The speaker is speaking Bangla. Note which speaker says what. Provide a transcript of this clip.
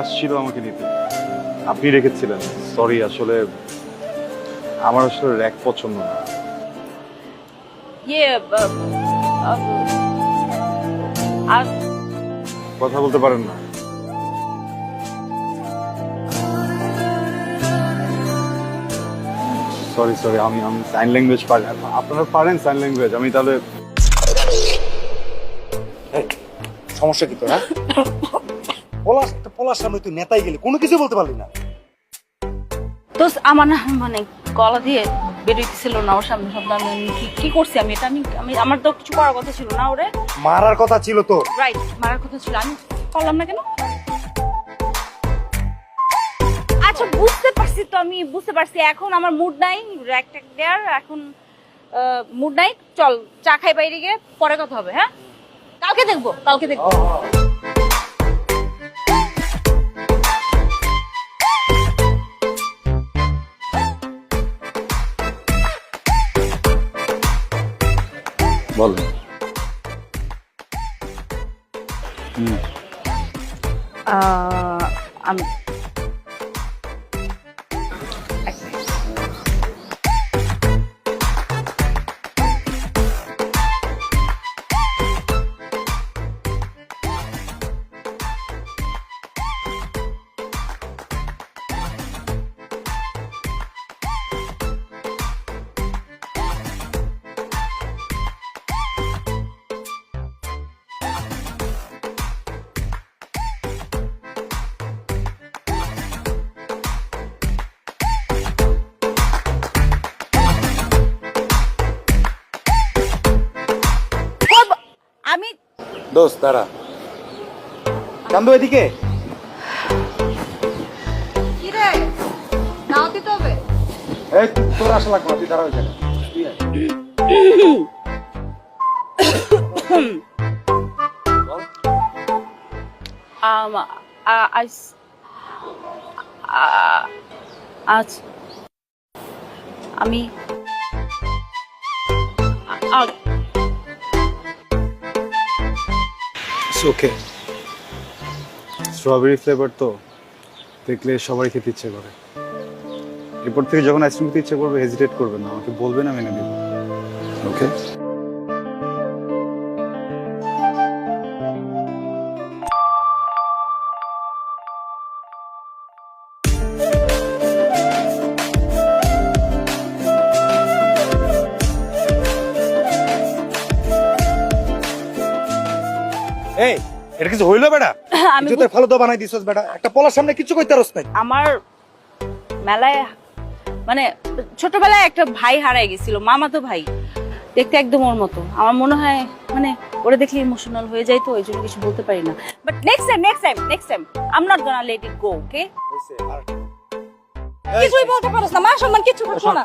Speaker 1: আসছিল আমাকে নিতে, আপনি রেখেছিলেন। সরি, আসলে আমার আসলে র্যাক পছন্দ না।
Speaker 2: ইয়ে আর
Speaker 1: কথা বলতে পারেন না? সরি সরি, আমি সাইন ল্যাঙ্গুয়েজ পারি। আপনারা পারেন সাইন ল্যাঙ্গুয়েজ? আমি তাহলে
Speaker 3: সমস্যা কি তোর? পলাশ সামনে তুই নেতাই গেলি, কোনো কিছু বলতে পারলি না।
Speaker 2: তো আমার না মানে গলা দিয়ে বেরোইতেছিল না ওর সামনে সামনে। আমি কি করছি? আমি এটা আমি আমার তো কিছু করার কথা ছিল না ওরে।
Speaker 3: মারার কথা ছিল তো।
Speaker 2: রাইট, মারার কথা ছিল, আমি করলাম না কেন? আচ্ছা বুঝতে পারছি তো, আমি বুঝতে পারছি। এখন আমার মুড নাই র্যাক ট্যাক দেয়ার, এখন মুড নাই। চল চা খাই বাইরে গিয়ে, পরে কথা হবে। হ্যাঁ, কালকে দেখবো, কালকে দেখবো।
Speaker 1: বলেন।
Speaker 2: আমি আমি
Speaker 3: দোস্ত দাঁড়া, কান্দু এদিকে।
Speaker 2: কি রে, নাও দিতে হবে।
Speaker 3: এই তোর আসা লাগবে না, তুই দাঁড়া ওইখানে।
Speaker 2: আজ আমি
Speaker 1: ওকে, স্ট্রবেরি ফ্লেভার তো দেখলে সবাই খেতে ইচ্ছে করে। এরপর থেকে যখন আইসক্রিম খেতে ইচ্ছে করবে হেজিটেট করবেন না, আমাকে বলবেন, আমি এনে দেবো। ওকে?
Speaker 3: এই এটা কিছু হইলো বেটা?
Speaker 2: আমি
Speaker 3: তুই তো ভালো দা বানাই দিছস বেটা, একটা পলার সামনে কিছু কইতে পারছ না।
Speaker 2: আমার মেলায় মানে ছোটবেলায় একটা ভাই হারাই গেছিল, মামাতো ভাই, দেখতে একদম ওর মতো। আমার মনে হয় মানে ওরে দেখলে ইমোশনাল হয়ে যায়, তো ওই জন্য কিছু বলতে পারি না। But next time I am not gonna let it go. Okay, কিছুই বলতে পারছ না, মা সম্মান কিছু করছো না।